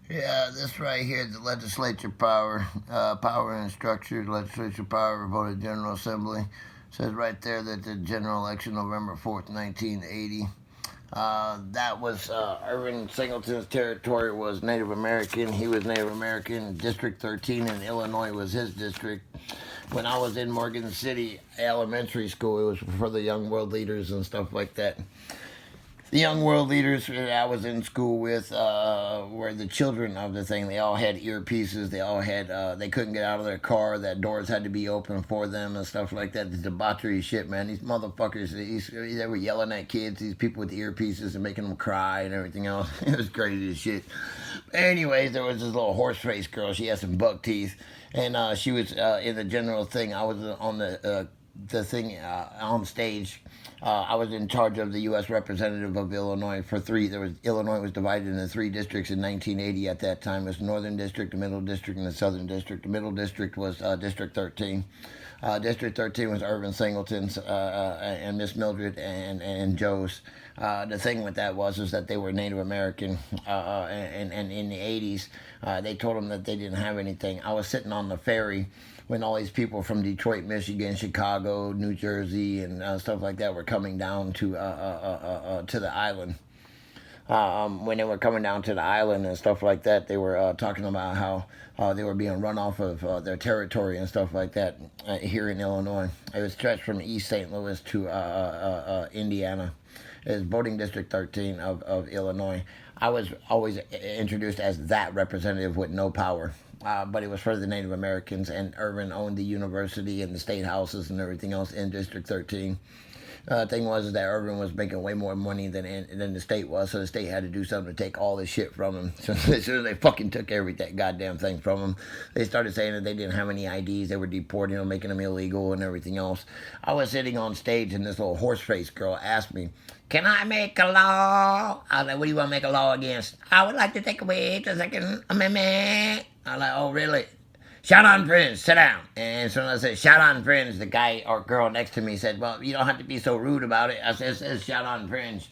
Yeah, this right here, the legislature power, power and structure, legislature power, voted General Assembly. Says right there that the general election November 4th, 1980. That was Irvin Singleton's territory was Native American. He was Native American. District 13 in Illinois was his district. When I was in Morgan City Elementary School, it was for the young world leaders and stuff like that. The young world leaders that I was in school with were the children of the thing. They all had earpieces. They all had, they couldn't get out of their car. That doors had to be open for them and stuff like that. The debauchery shit, man. These motherfuckers, they were yelling at kids, these people with earpieces and making them cry and everything else. It was crazy as shit. Anyways, there was this little horse face girl. She had some buck teeth. And she was in the general thing. I was on the thing on stage. I was in charge of the U.S. representative of Illinois for three. Illinois was divided into three districts in 1980. At that time, it was the Northern District, the Middle District, and the Southern District. The Middle District was District 13. District 13 was Irvin Singleton's and Miss Mildred and Joe's. The thing with that was that they were Native American, and in the 80s, they told them that they didn't have anything. I was sitting on the ferry when all these people from Detroit, Michigan, Chicago, New Jersey, and stuff like that were coming down to the island. When they were coming down to the island and stuff like that, they were talking about how they were being run off of their territory and stuff like that here in Illinois. It was stretched from East St. Louis to Indiana. It was voting district 13 of Illinois. I was always introduced as that representative with no power. But it was for the Native Americans, and Irvin owned the university and the state houses and everything else in District 13. Thing was that Irvin was making way more money than the state was, so the state had to do something to take all this shit from him. So as soon as they fucking took every goddamn thing from him, they started saying that they didn't have any IDs, they were deporting them, making them illegal and everything else. I was sitting on stage, and this little horse-faced girl asked me, "Can I make a law?" I was like, "What do you want to make a law against?" "I would like to take away the Second Amendment." I was like, "Oh, really?" "Shout on friends, sit down." And so I said, "Shout on friends," the guy or girl next to me said, "Well, you don't have to be so rude about it." I said, "It says shout on friends."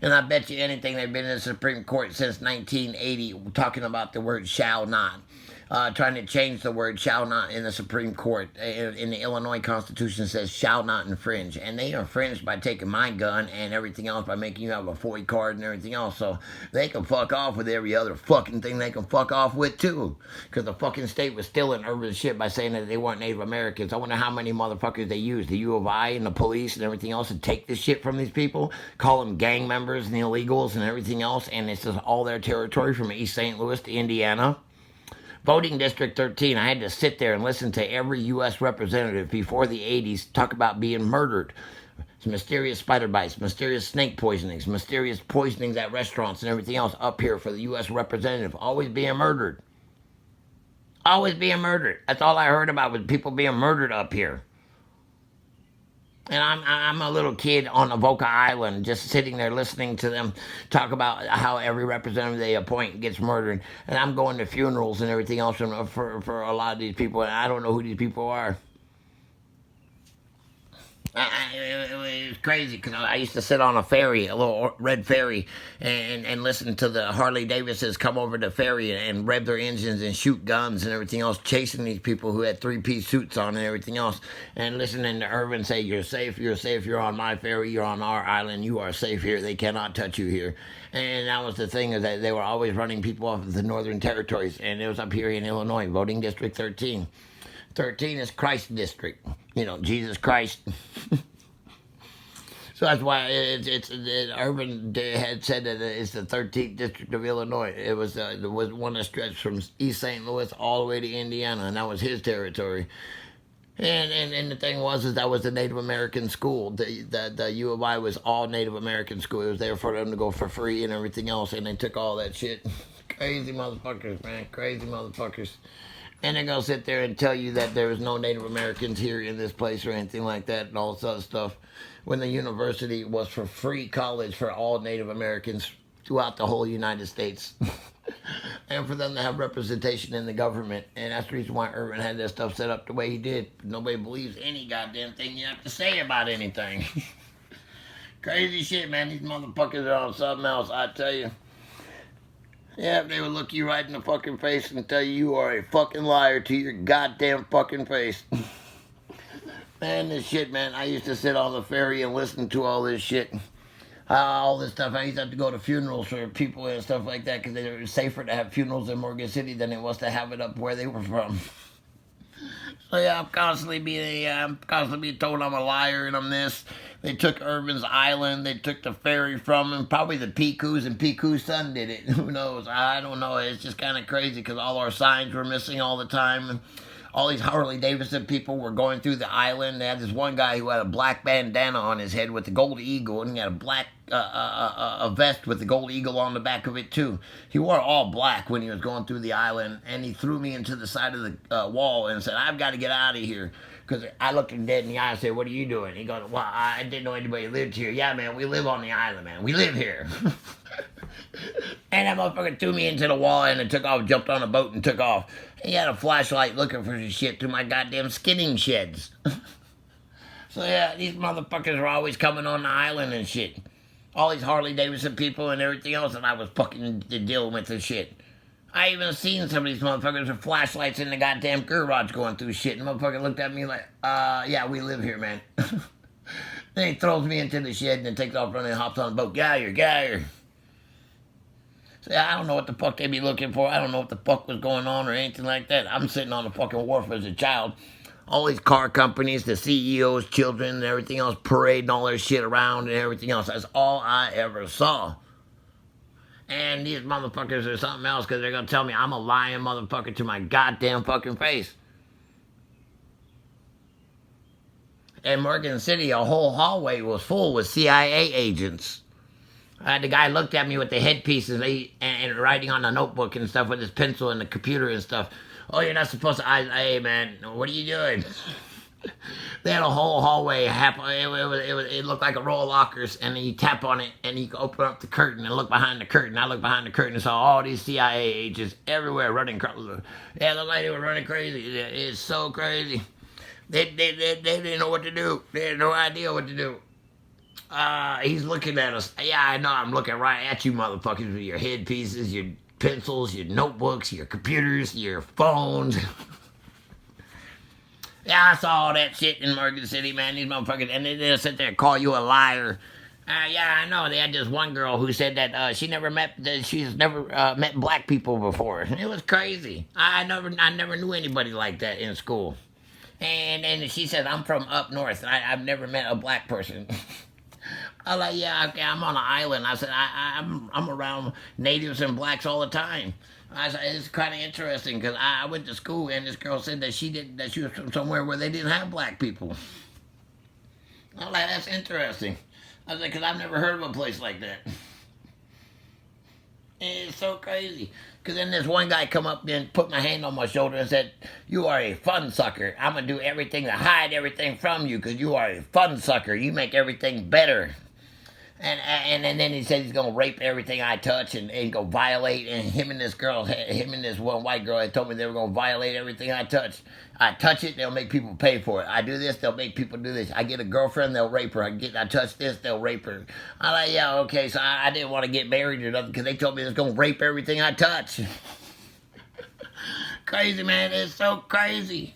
And I bet you anything they've been in the Supreme Court since 1980 talking about the word shall not. Trying to change the word shall not in the Supreme Court. In the Illinois Constitution says shall not infringe. And they infringed by taking my gun and everything else by making you have a FOI card and everything else. So they can fuck off with every other fucking thing they can fuck off with too. Because the fucking state was still in urban shit by saying that they weren't Native Americans. I wonder how many motherfuckers they used, the U of I and the police and everything else, to take this shit from these people, call them gang members and illegals and everything else. And this is all their territory from East St. Louis to Indiana. Voting District 13, I had to sit there and listen to every U.S. representative before the 80s talk about being murdered. Mysterious spider bites, mysterious snake poisonings, mysterious poisonings at restaurants and everything else up here for the U.S. representative. Always being murdered. Always being murdered. That's all I heard about was people being murdered up here. And I'm a little kid on Avoca Island, just sitting there listening to them talk about how every representative they appoint gets murdered. And I'm going to funerals and everything else for a lot of these people, and I don't know who these people are. It was crazy because I used to sit on a ferry, a little red ferry, and listen to the Harley Davises come over the ferry and rev their engines and shoot guns and everything else, chasing these people who had three-piece suits on and everything else, and listening to Irvin say, "You're safe, you're on my ferry, you're on our island, you are safe here, they cannot touch you here." And that was the thing, is that they were always running people off of the northern territories, and it was up here in Illinois, voting District 13. 13 is Christ District, Jesus Christ. So that's why Urban had said that it's the 13th district of Illinois. It was one that stretched from East St. Louis all the way to Indiana, and that was his territory. And the thing was, is that was the Native American school. The U of I was all Native American school. It was there for them to go for free and everything else, and they took all that shit. Crazy motherfuckers, man. Crazy motherfuckers. And they're going to sit there and tell you that there is no Native Americans here in this place or anything like that and all this other stuff, when the university was for free college for all Native Americans throughout the whole United States. And for them to have representation in the government. And that's the reason why Irvin had that stuff set up the way he did. Nobody believes any goddamn thing you have to say about anything. Crazy shit, man. These motherfuckers are on something else, I tell you. Yeah, they would look you right in the fucking face and tell you are a fucking liar to your goddamn fucking face. Man, this shit, man. I used to sit on the ferry and listen to all this shit. All this stuff. I used to have to go to funerals for people and stuff like that because it was safer to have funerals in Morgan City than it was to have it up where they were from. So yeah, I'm constantly being told I'm a liar and I'm this. They took Irvin's Island. They took the ferry from him. Probably the Piku's and Piku's son did it. Who knows? I don't know. It's just kind of crazy because all our signs were missing all the time. All these Harley Davidson people were going through the island. They had this one guy who had a black bandana on his head with the gold eagle, and he had a black a vest with the gold eagle on the back of it too. He wore all black when he was going through the island, and he threw me into the side of the wall and said, "I've got to get out of here." Because I looked him dead in the eye and said, "What are you doing?" He goes, "Well, I didn't know anybody lived here." "Yeah, man, we live on the island, man. We live here." And that motherfucker threw me into the wall and it took off, jumped on a boat and took off. He had a flashlight looking for his shit through my goddamn skinning sheds. So yeah, these motherfuckers are always coming on the island and shit. All these Harley Davidson people and everything else, and I was fucking dealing with this shit. I even seen some of these motherfuckers with flashlights in the goddamn garage going through shit, and the motherfucker looked at me like, yeah, we live here, man. Then he throws me into the shed and then takes off running and hops on the boat. Get out here. So I don't know what the fuck they be looking for. I don't know what the fuck was going on or anything like that. I'm sitting on the fucking wharf as a child. All these car companies, the CEOs, children, and everything else parading all their shit around and everything else. That's all I ever saw. And these motherfuckers are something else because they're going to tell me I'm a lying motherfucker to my goddamn fucking face. In Morgan City, a whole hallway was full with CIA agents. The guy looked at me with the headpieces and writing on the notebook and stuff with his pencil and the computer and stuff. "Oh, you're not supposed to." Hey, man, what are you doing? They had a whole hallway. It looked like a row of lockers, and then you tap on it, and you can open up the curtain and look behind the curtain. I looked behind the curtain and saw all these CIA agents everywhere running. Yeah, looked like they were running crazy. It's so crazy. They didn't know what to do. They had no idea what to do. He's looking at us. Yeah, I know. I'm looking right at you, motherfuckers, with your headpieces, your pencils, your notebooks, your computers, your phones. Yeah, I saw all that shit in Morgan City, man. These motherfuckers, and they'll sit there and call you a liar. Yeah, I know. They had this one girl who said that she's never met black people before. It was crazy. I never knew anybody like that in school. And she said, "I'm from up north. I've never met a black person." I was like, "Yeah, okay, I'm on an island." I said, I'm around natives and blacks all the time. I said, "It's kind of interesting because I went to school and this girl said that she was from somewhere where they didn't have black people." I was like, "That's interesting." I was like, "Because I've never heard of a place like that." It's so crazy. Because then this one guy come up and put my hand on my shoulder and said, "You are a fun sucker. I'm going to do everything to hide everything from you because you are a fun sucker. You make everything better." And then he said he's going to rape everything I touch and go violate. And him and this one white girl had told me they were going to violate everything I touch. I touch it, they'll make people pay for it. I do this, they'll make people do this. I get a girlfriend, they'll rape her. I touch this, they'll rape her. I'm like, yeah, okay, so I didn't want to get married or nothing because they told me they was going to rape everything I touch. Crazy, man. It's so crazy.